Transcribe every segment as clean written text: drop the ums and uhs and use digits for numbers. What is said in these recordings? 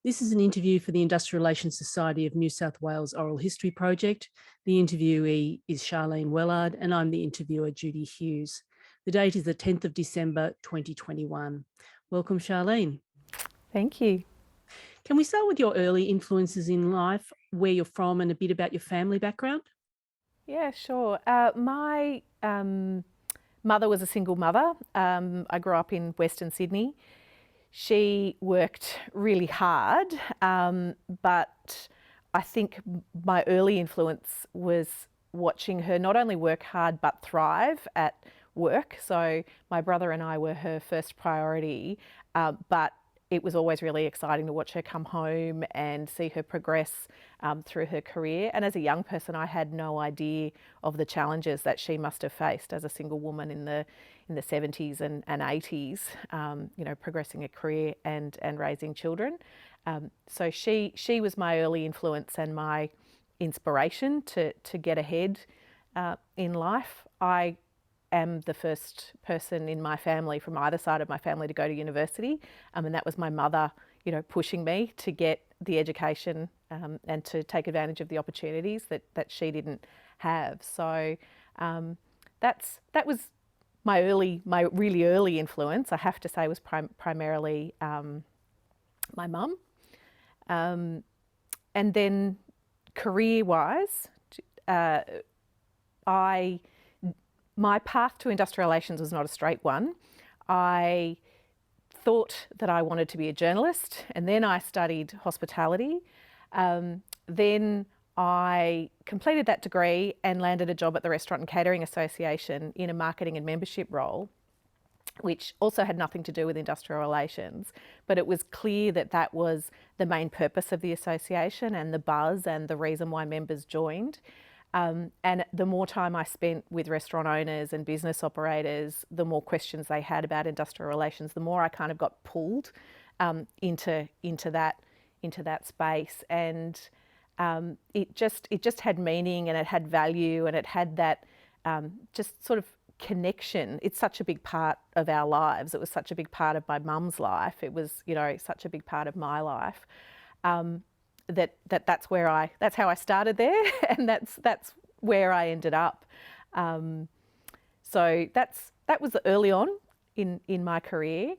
This is an interview for the Industrial Relations Society of New South Wales Oral History Project. The interviewee is Sharlene Wellard and I'm the interviewer, Judy Hughes. The date is the 10th of December 2021. Welcome, Sharlene. Thank you. Can we start with your early influences in life, where you're from and a bit about your family background? Yeah, sure. My mother was a single mother. I grew up in Western Sydney. She worked really hard, but I think my early influence was watching her not only work hard but thrive at work. So my brother and I were her first priority, but it was always really exciting to watch her come home and see her progress through her career. And as a young person, I had no idea of the challenges that she must have faced as a single woman in the 70s and 80s, progressing a career and raising children. So she was my early influence and my inspiration to get ahead in life. I am the first person in my family, from either side of my family, to go to university, and that was my mother, pushing me to get the education and to take advantage of the opportunities that she didn't have. So that was my really early influence. I have to say was primarily my mum, and then career-wise, my path to industrial relations was not a straight one. I thought that I wanted to be a journalist, and then I studied hospitality. Then I completed that degree and landed a job at the Restaurant and Catering Association in a marketing and membership role, which also had nothing to do with industrial relations. But it was clear that that was the main purpose of the association and the buzz and the reason why members joined. And the more time I spent with restaurant owners and business operators, the more questions they had about industrial relations, the more I kind of got pulled into that space. And it just had meaning and it had value and it had that just sort of connection. It's such a big part of our lives. It was such a big part of my mum's life. It was, such a big part of my life. That's how I started there, and that's where I ended up. So that was early on in my career.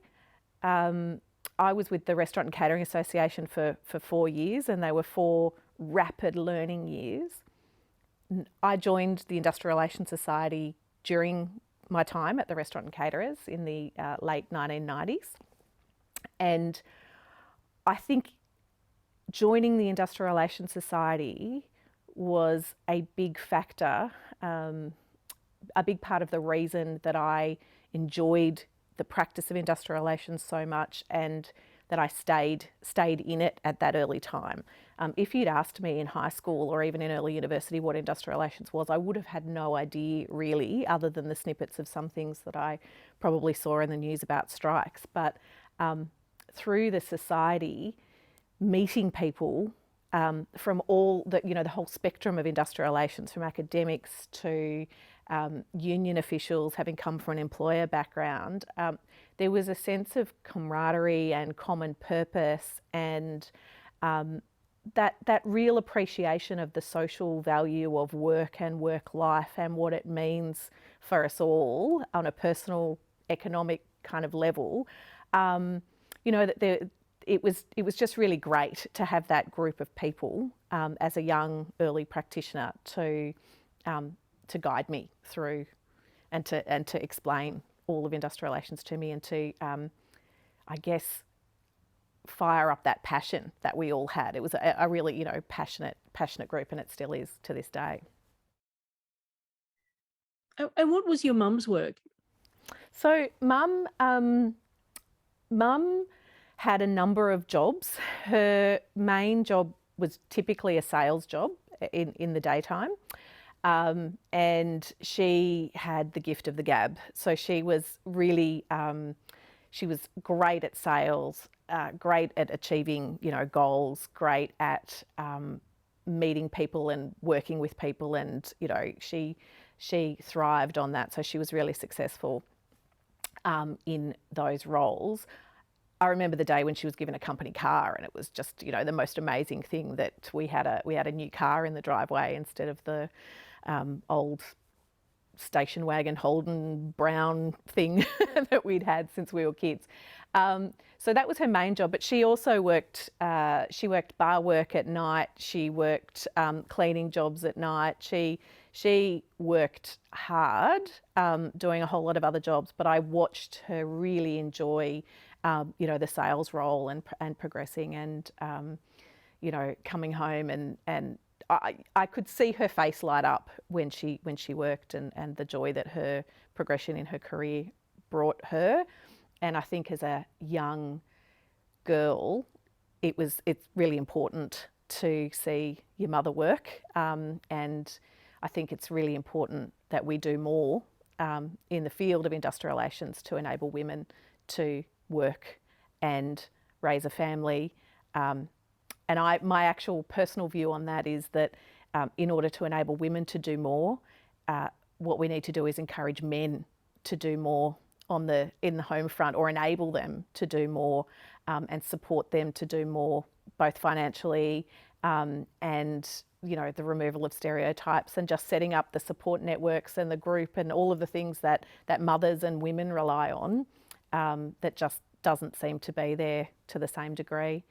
I was with the Restaurant and Catering Association for 4 years, and they were 4 rapid learning years. I joined the Industrial Relations Society during my time at the Restaurant and Caterers in the late 1990s, and I think joining the Industrial Relations Society was a big factor, a big part of the reason that I enjoyed the practice of industrial relations so much and that I stayed in it at that early time. If you'd asked me in high school or even in early university what industrial relations was, I would have had no idea really, other than the snippets of some things that I probably saw in the news about strikes. But through the society, meeting people from all the whole spectrum of industrial relations, from academics to union officials, having come from an employer background, there was a sense of camaraderie and common purpose, and that real appreciation of the social value of work and work life and what it means for us all on a personal, economic kind of level. It was just really great to have that group of people as a young early practitioner to guide me through and to explain all of industrial relations to me and to I guess fire up that passion that we all had. It was a really passionate group, and it still is to this day. And what was your mum's work? So mum had a number of jobs. Her main job was typically a sales job in the daytime, and she had the gift of the gab. So she was really she was great at sales, great at achieving goals, great at meeting people and working with people, and she thrived on that. So she was really successful in those roles. I remember the day when she was given a company car, and it was just, you know, the most amazing thing that we had a new car in the driveway instead of the old station wagon Holden brown thing that we'd had since we were kids. So that was her main job, but she also worked bar work at night. She worked cleaning jobs at night. She worked hard doing a whole lot of other jobs, but I watched her really enjoy you know, the sales role and progressing, and you know, coming home, and I could see her face light up when she worked, and the joy that her progression in her career brought her. And I think as a young girl, it's really important to see your mother work, and I think it's really important that we do more in the field of industrial relations to enable women to work and raise a family. And my actual personal view on that is that in order to enable women to do more, what we need to do is encourage men to do more in the home front, or enable them to do more, and support them to do more, both financially and, you know, the removal of stereotypes, and just setting up the support networks and the group and all of the things that mothers and women rely on, that just doesn't seem to be there to the same degree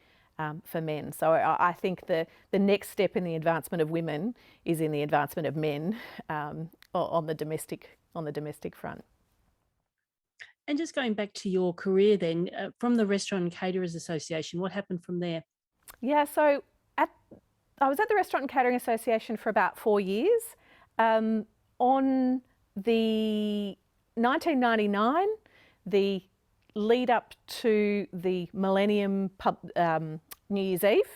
for men. So I think the next step in the advancement of women is in the advancement of men on the domestic front. And just going back to your career then, from the Restaurant and Caterers Association, what happened from there? Yeah, so I was at the Restaurant and Catering Association for about 4 years. On the 1999, the lead up to the Millennium New Year's Eve,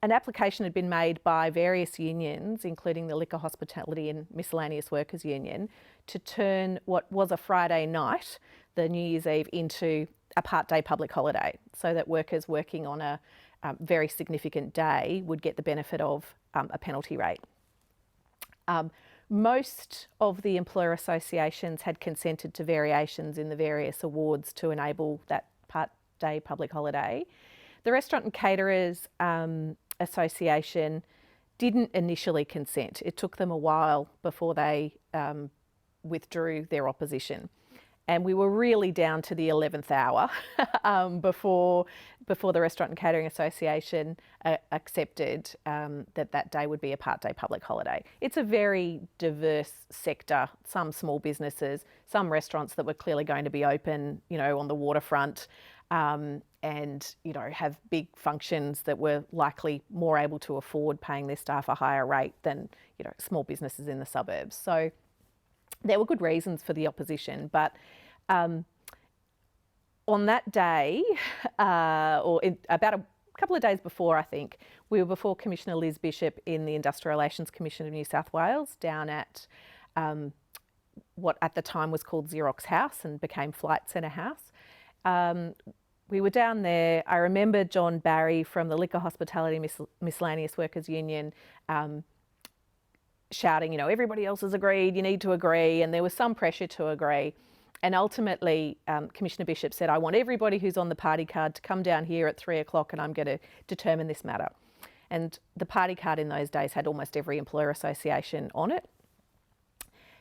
an application had been made by various unions, including the Liquor, Hospitality and Miscellaneous Workers Union, to turn what was a Friday night, the New Year's Eve, into a part-day public holiday, so that workers working on a very significant day would get the benefit of a penalty rate. Most of the employer associations had consented to variations in the various awards to enable that part-day public holiday. The Restaurant and Caterers Association didn't initially consent. It took them a while before they withdrew their opposition. And we were really down to the 11th hour before the Restaurant and Catering Association accepted that day would be a part-day public holiday. It's a very diverse sector, some small businesses, some restaurants that were clearly going to be open, you know, on the waterfront, and, you know, have big functions that were likely more able to afford paying their staff a higher rate than, you know, small businesses in the suburbs. So there were good reasons for the opposition, but on that day, about a couple of days before, I think, we were before Commissioner Liz Bishop in the Industrial Relations Commission of New South Wales, down at what at the time was called Xerox House and became Flight Centre House. We were down there. I remember John Barry from the Liquor, Hospitality Miscellaneous Workers Union shouting, you know, everybody else has agreed, you need to agree, and there was some pressure to agree. And ultimately, Commissioner Bishop said, I want everybody who's on the party card to come down here at 3 o'clock and I'm going to determine this matter. And the party card in those days had almost every employer association on it.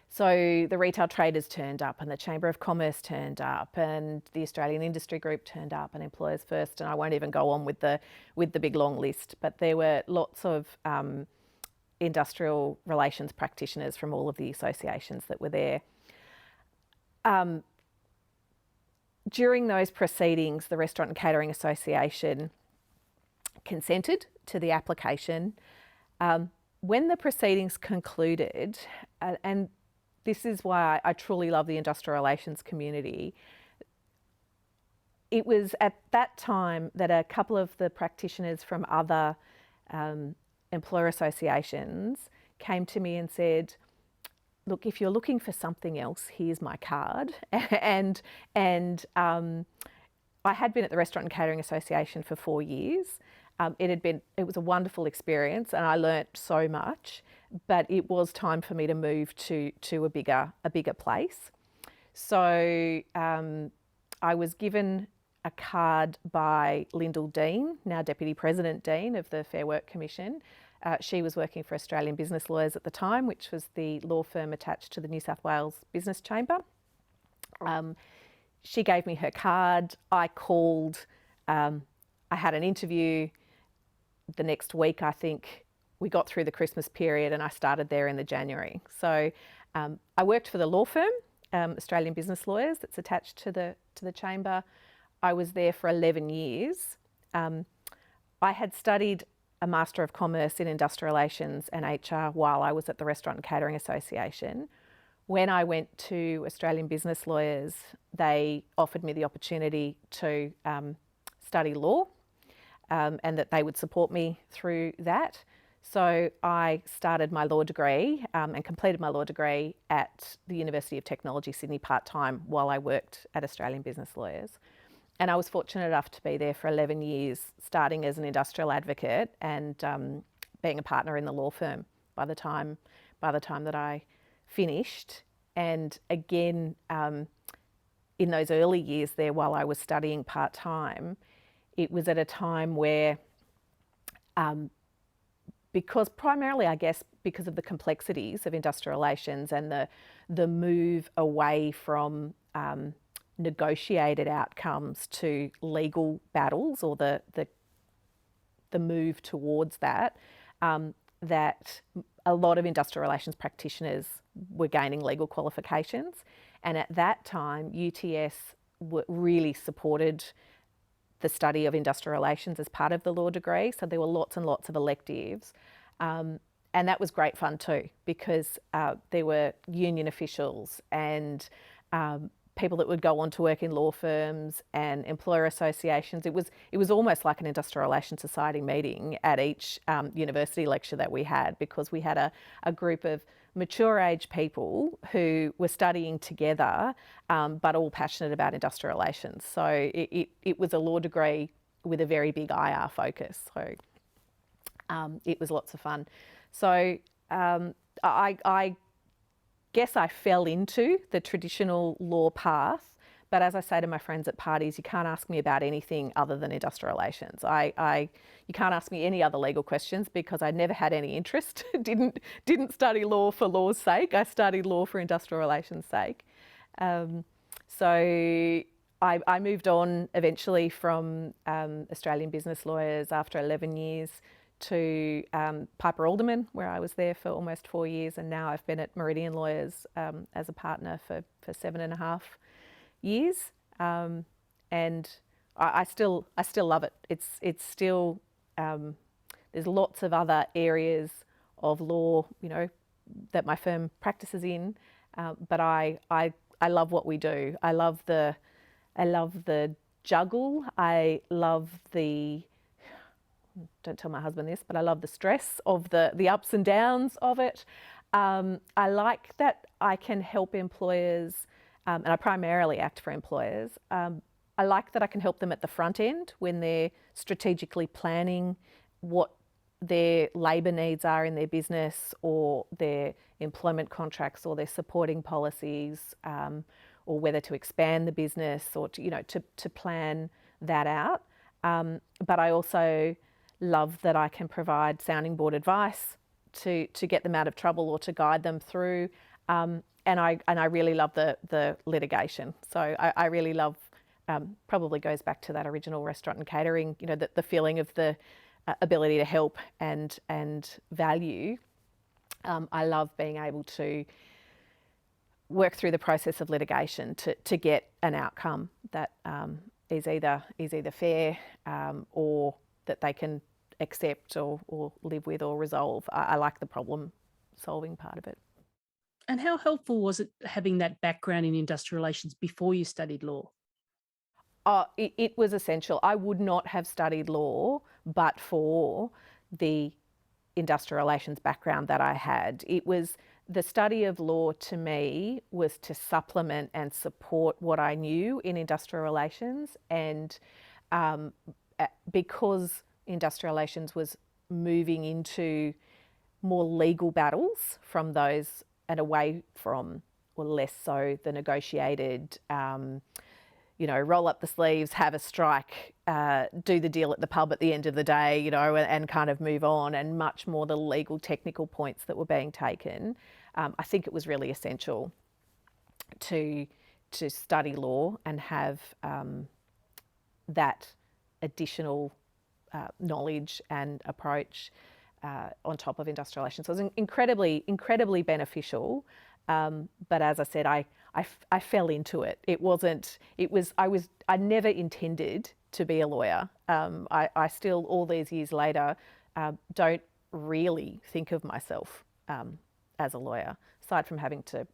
So the retail traders turned up, and the Chamber of Commerce turned up, and the Australian Industry Group turned up, and Employers First, and I won't even go on with the big long list, but there were lots of industrial relations practitioners from all of the associations that were there. During those proceedings, the Restaurant and Catering Association consented to the application. When the proceedings concluded, and this is why I truly love the industrial relations community, it was at that time that a couple of the practitioners from other employer associations came to me and said, look, if you're looking for something else, here's my card. and I had been at the Restaurant and Catering Association for 4 years. It was a wonderful experience, and I learnt so much, but it was time for me to move to a bigger place. So I was given a card by Lyndall Dean, now Deputy President Dean of the Fair Work Commission. She was working for Australian Business Lawyers at the time, which was the law firm attached to the New South Wales Business Chamber. She gave me her card. I called. I had an interview. The next week, I think, we got through the Christmas period and I started there in the January. So I worked for the law firm, Australian Business Lawyers, that's attached to the chamber. I was there for 11 years. I had studied a Master of Commerce in Industrial Relations and HR while I was at the Restaurant and Catering Association. When I went to Australian Business Lawyers, they offered me the opportunity to study law and that they would support me through that. So I started my law degree and completed my law degree at the University of Technology, Sydney, part-time while I worked at Australian Business Lawyers. And I was fortunate enough to be there for 11 years, starting as an industrial advocate and being a partner in the law firm by the time that I finished. And again, in those early years there, while I was studying part-time, it was at a time where, because primarily, I guess, because of the complexities of industrial relations and the move away from negotiated outcomes to legal battles, or the move towards that, that a lot of industrial relations practitioners were gaining legal qualifications. And at that time, UTS really supported the study of industrial relations as part of the law degree. So there were lots and lots of electives. And that was great fun too, because there were union officials and people that would go on to work in law firms and employer associations. It was almost like an industrial relations society meeting at each university lecture that we had, because we had a group of mature age people who were studying together, but all passionate about industrial relations. So it was a law degree with a very big IR focus. So it was lots of fun. So I guess I fell into the traditional law path, but as I say to my friends at parties, you can't ask me about anything other than industrial relations. You can't ask me any other legal questions, because I never had any interest. didn't study law for law's sake. I studied law for industrial relations' sake. So I moved on eventually from Australian Business Lawyers after 11 years to Piper Alderman, where I was there for almost 4 years, and now I've been at Meridian Lawyers as a partner for 7.5 years, and I still love it. It's still there's lots of other areas of law, that my firm practices in, but I love what we do. I love the juggle. I love the, don't tell my husband this, but I love the stress of the ups and downs of it. I like that I can help employers, and I primarily act for employers. I like that I can help them at the front end when they're strategically planning what their labour needs are in their business, or their employment contracts, or their supporting policies, or whether to expand the business, or to plan that out. But I also love that I can provide sounding board advice to get them out of trouble, or to guide them through. And I really love the litigation. So I really love, probably goes back to that original restaurant and catering, the feeling of the ability to help and value. I love being able to work through the process of litigation to get an outcome that is either fair, or that they can accept or live with or resolve. I like the problem solving part of it. And how helpful was it having that background in industrial relations before you studied law? It was essential. I would not have studied law but for the industrial relations background that I had. It was, the study of law to me was to supplement and support what I knew in industrial relations, and because industrial relations was moving into more legal battles from those, and away from, or less so, the negotiated roll up the sleeves, have a strike, do the deal at the pub at the end of the day, and kind of move on, and much more the legal technical points that were being taken. I think it was really essential to study law and have that additional knowledge and approach on top of industrial relations. So it was incredibly, incredibly beneficial. But as I said, I fell into it. I never intended to be a lawyer. I still, all these years later, don't really think of myself as a lawyer, aside from having to,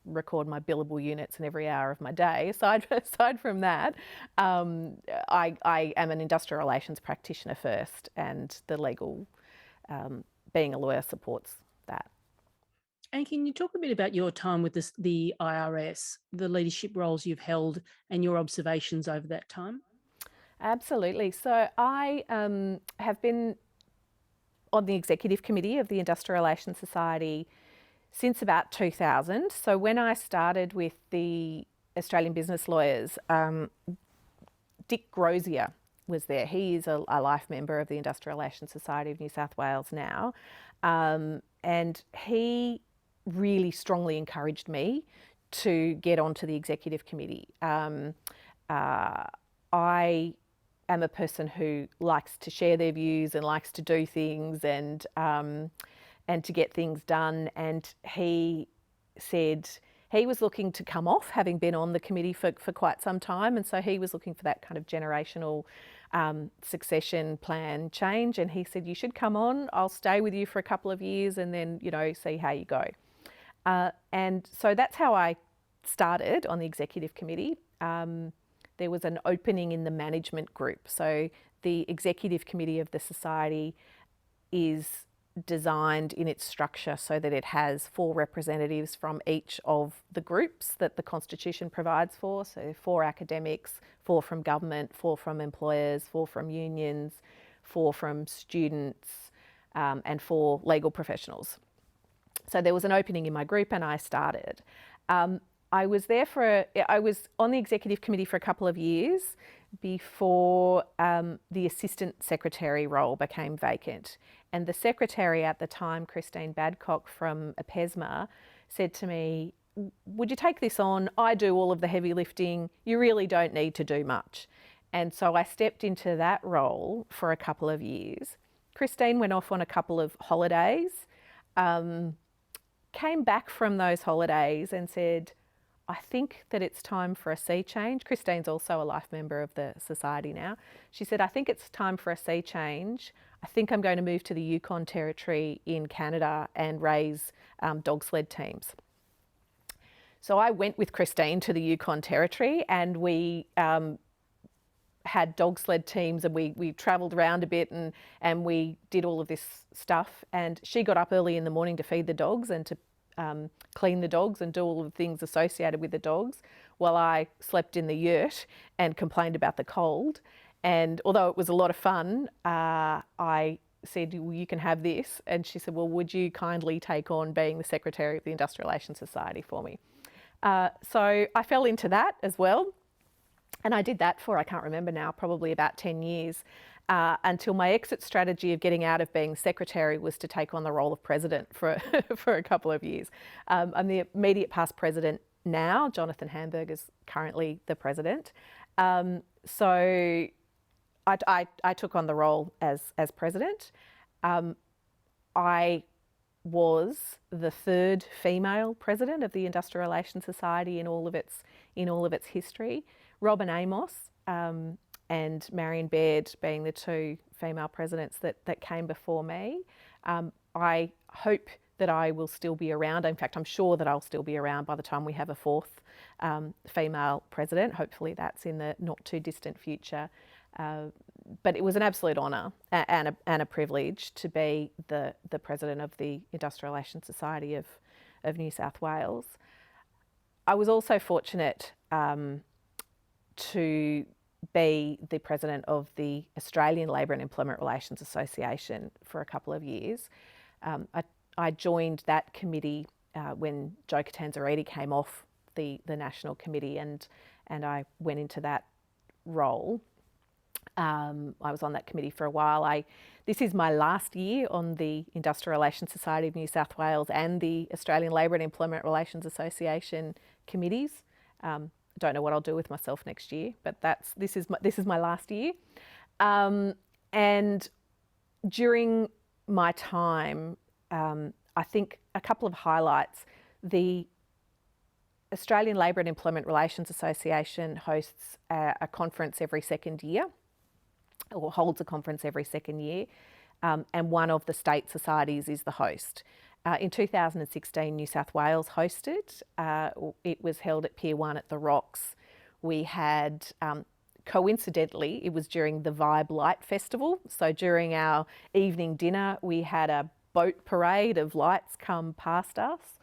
record my billable units in every hour of my day. Aside from that, I am an industrial relations practitioner first, and the legal, being a lawyer supports that. And can you talk a bit about your time with the IRS, the leadership roles you've held, and your observations over that time? Absolutely. So I have been on the executive committee of the Industrial Relations Society since about 2000. So when I started with the Australian Business Lawyers, Dick Grosier was there. He is a life member of the Industrial Relations Society of New South Wales now. And he really strongly encouraged me to get onto the executive committee. I am a person who likes to share their views and likes to do things and to get things done. And he said he was looking to come off, having been on the committee for quite some time. And so he was looking for that kind of generational succession plan change. And he said, you should come on, I'll stay with you for a couple of years and then, see how you go. And so that's how I started on the executive committee. There was an opening in the management group. So the executive committee of the society is designed in its structure so that it has 4 representatives from each of the groups that the Constitution provides for. So 4 academics, 4 from government, 4 from employers, 4 from unions, 4 from students, and 4 legal professionals. So there was an opening in my group and I started. I was on the executive committee for a couple of years before the assistant secretary role became vacant. And the secretary at the time, Christine Badcock from APESMA, said to me, would you take this on? I do all of the heavy lifting. You really don't need to do much. And so I stepped into that role for a couple of years. Christine went off on a couple of holidays, came back from those holidays and said, I think that it's time for a sea change. Christine's also a life member of the society now. She said, I think it's time for a sea change. I think I'm going to move to the Yukon Territory in Canada and raise dog sled teams. So I went with Christine to the Yukon Territory and we had dog sled teams and we travelled around a bit and we did all of this stuff. And she got up early in the morning to feed the dogs and to clean the dogs and do all of the things associated with the dogs, while I slept in the yurt and complained about the cold. And although it was a lot of fun, I said, well, you can have this. And she said, well, would you kindly take on being the secretary of the Industrial Relations Society for me? So I fell into that as well. And I did that for, I can't remember now, probably about 10 years. Until my exit strategy of getting out of being secretary was to take on the role of president for a couple of years. I'm the immediate past president now. Jonathan Hamburg is currently the president. So I took on the role as president. I was the 3rd female president of the Industrial Relations Society in all of its history. Robin Amos and Marion Baird being the 2 female presidents that came before me. I hope that I will still be around. In fact, I'm sure that I'll still be around by the time we have a 4th female president. Hopefully that's in the not too distant future. But it was an absolute honour and a privilege to be the president of the Industrial Relations Society of New South Wales. I was also fortunate to be the president of the Australian Labour and Employment Relations Association for a couple of years. I joined that committee when Joe Catanzariti came off the national committee, and I went into that role. I was on that committee for a while. This is my last year on the Industrial Relations Society of New South Wales and the Australian Labour and Employment Relations Association committees. Don't know what I'll do with myself next year, but this is my last year. And during my time, I think a couple of highlights. The Australian Labour and Employment Relations Association hosts a conference every second year, or holds a conference every second year, and one of the state societies is the host. In 2016, New South Wales hosted. It was held at Pier 1 at the Rocks. We had, coincidentally, it was during the Vibe Light Festival. So during our evening dinner, we had a boat parade of lights come past us.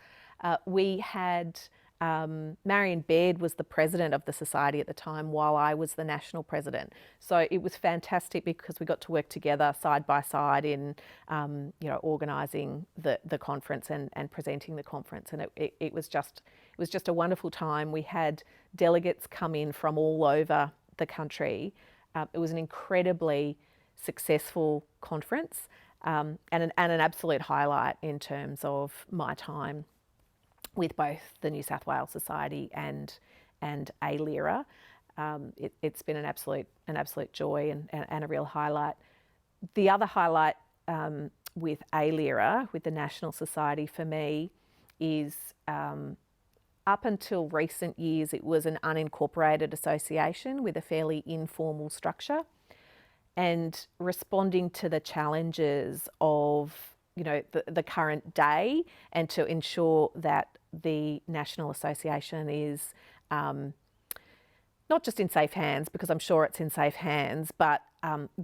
We had Marion Baird was the president of the society at the time, while I was the national president. So it was fantastic because we got to work together side by side in, organising the conference and presenting the conference, and it was just a wonderful time. We had delegates come in from all over the country. It was an incredibly successful conference, and an absolute highlight in terms of my time with both the New South Wales Society and ALERA. It's been an absolute joy and a real highlight. The other highlight with ALERA, with the National Society, for me is up until recent years it was an unincorporated association with a fairly informal structure, and responding to the challenges of the current day, and to ensure that the National Association is not just in safe hands, because I'm sure it's in safe hands, but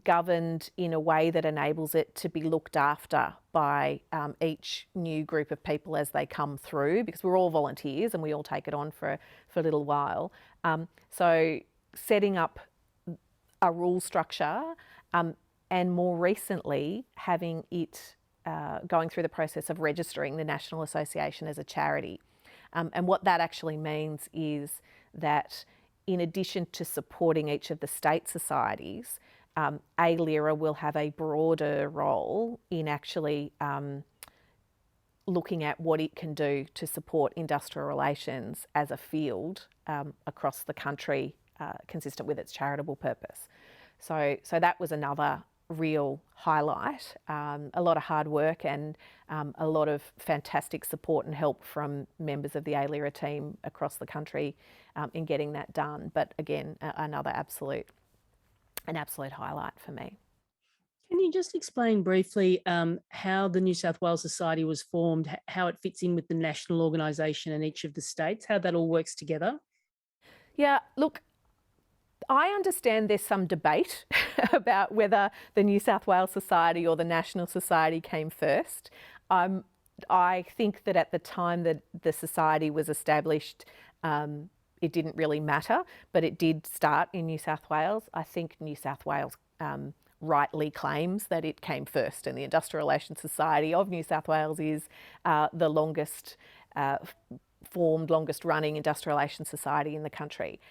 governed in a way that enables it to be looked after by each new group of people as they come through, because we're all volunteers and we all take it on for a little while. So setting up a rule structure, and more recently having it going through the process of registering the National Association as a charity. And what that actually means is that in addition to supporting each of the state societies, ALERA will have a broader role in actually looking at what it can do to support industrial relations as a field across the country, consistent with its charitable purpose. So that was another real highlight. A lot of hard work and a lot of fantastic support and help from members of the ALERA team across the country in getting that done. But again, an absolute highlight for me. Can you just explain briefly how the New South Wales Society was formed, how it fits in with the national organisation and each of the states, how that all works together? Yeah, look, I understand there's some debate about whether the New South Wales Society or the National Society came first. I think that at the time that the society was established, it didn't really matter, but it did start in New South Wales. I think New South Wales rightly claims that it came first, and the Industrial Relations Society of New South Wales is the longest formed, longest running industrial relations society in the country.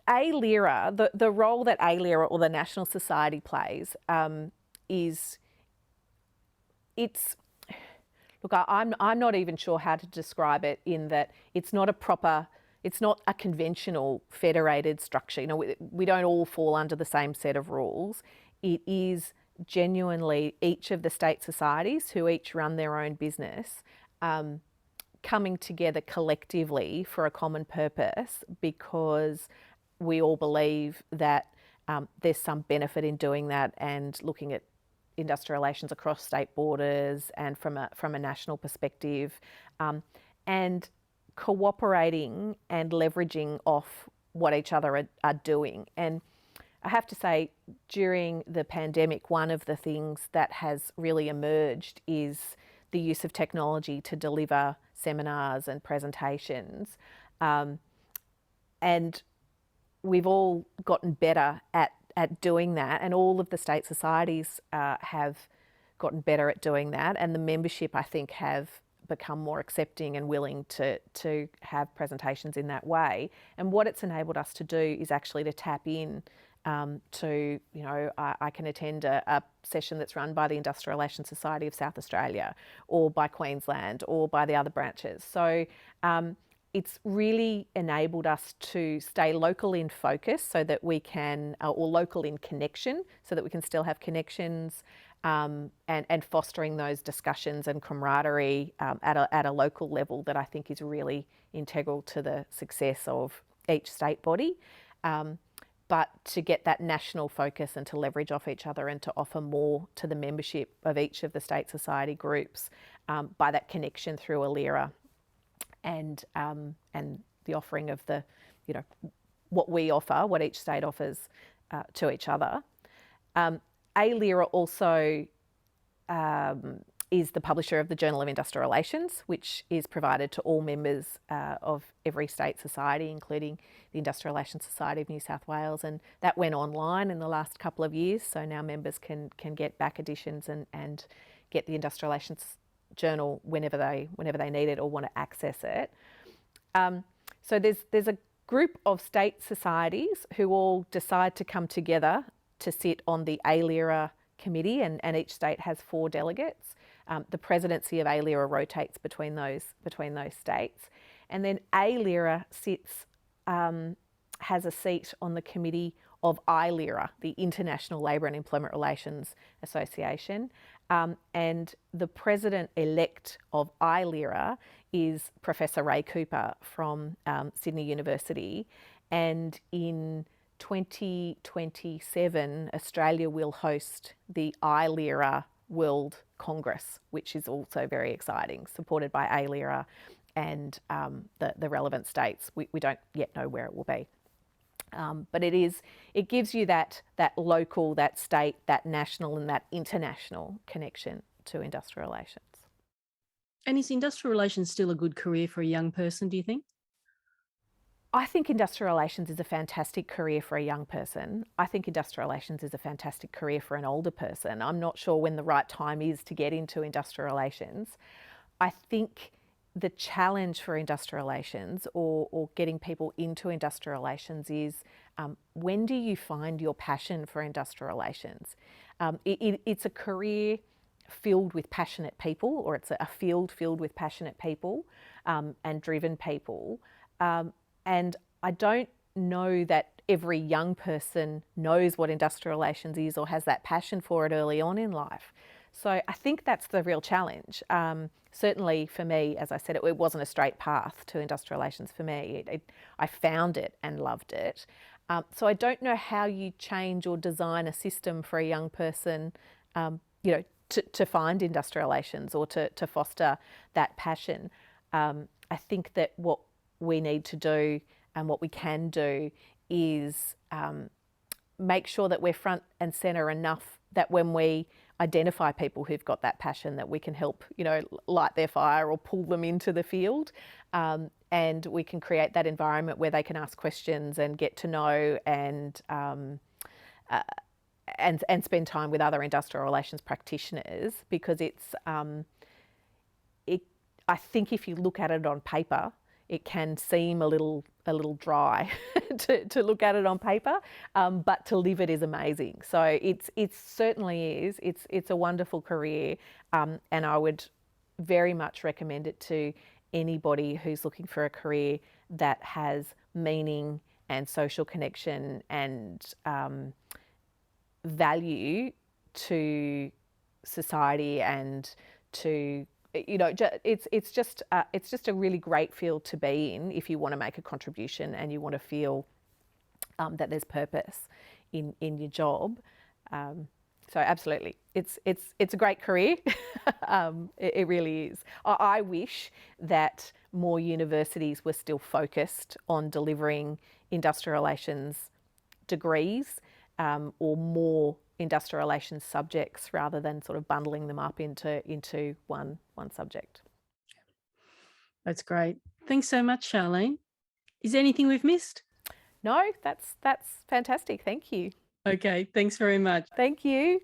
ALERA, the role that ALERA or the National Society plays look, I'm not even sure how to describe it, in that it's not a conventional federated structure. We don't all fall under the same set of rules. It is genuinely each of the state societies, who each run their own business, coming together collectively for a common purpose, because we all believe that there's some benefit in doing that, and looking at industrial relations across state borders and from a national perspective, and cooperating and leveraging off what each other are doing. And I have to say, during the pandemic, one of the things that has really emerged is the use of technology to deliver seminars and presentations. And we've all gotten better at doing that, and all of the state societies have gotten better at doing that, and the membership, I think, have become more accepting and willing to have presentations in that way. And what it's enabled us to do is actually to tap in to, you know, I can attend a session that's run by the Industrial Relations Society of South Australia or by Queensland or by the other branches. So it's really enabled us to stay local in focus so that we can, or local in connection, so that we can still have connections, and fostering those discussions and camaraderie at a local level that I think is really integral to the success of each state body. But to get that national focus and to leverage off each other and to offer more to the membership of each of the state society groups by that connection through ALERA and the offering of the, you know, what we offer, what each state offers to each other. ALERA also is the publisher of the Journal of Industrial Relations, which is provided to all members of every state society, including the Industrial Relations Society of New South Wales. And that went online in the last couple of years, so now members can get back editions and get the Industrial Relations Journal whenever they need it or want to access it. So there's a group of state societies who all decide to come together to sit on the ALERA committee, and each state has 4 delegates. The presidency of ALERA rotates between those states, and then ALERA has a seat on the committee of ILERA, the International Labour and Employment Relations Association, and the president-elect of ILERA is Professor Ray Cooper from Sydney University, and in 2027, Australia will host the ILERA World Congress, which is also very exciting, supported by ALERA and the relevant states. We don't yet know where it will be. But it gives you that local, that state, that national and that international connection to industrial relations. And is industrial relations still a good career for a young person, do you think? I think industrial relations is a fantastic career for a young person. I think industrial relations is a fantastic career for an older person. I'm not sure when the right time is to get into industrial relations. I think the challenge for industrial relations or getting people into industrial relations is when do you find your passion for industrial relations? It's a career filled with passionate people, or it's a field filled with passionate people and driven people. And I don't know that every young person knows what industrial relations is or has that passion for it early on in life. So I think that's the real challenge. Certainly for me, as I said, it wasn't a straight path to industrial relations for me. I found it and loved it. So I don't know how you change or design a system for a young person, to find industrial relations or to foster that passion. I think that what we need to do and what we can do is make sure that we're front and centre enough that when we identify people who've got that passion, that we can help, light their fire or pull them into the field, and we can create that environment where they can ask questions and get to know and spend time with other industrial relations practitioners, because I think if you look at it on paper, it can seem a little dry to look at it on paper, but to live it is amazing. So it certainly is. It's a wonderful career, and I would very much recommend it to anybody who's looking for a career that has meaning and social connection and value to society and to, it's just a really great field to be in if you want to make a contribution and you want to feel that there's purpose in your job. So absolutely, it's a great career. It really is. I wish that more universities were still focused on delivering industrial relations degrees or more industrial relations subjects rather than sort of bundling them up into one subject. That's great. Thanks so much, Sharlene. Is there anything we've missed? No, that's fantastic. Thank you. Okay, thanks very much. Thank you.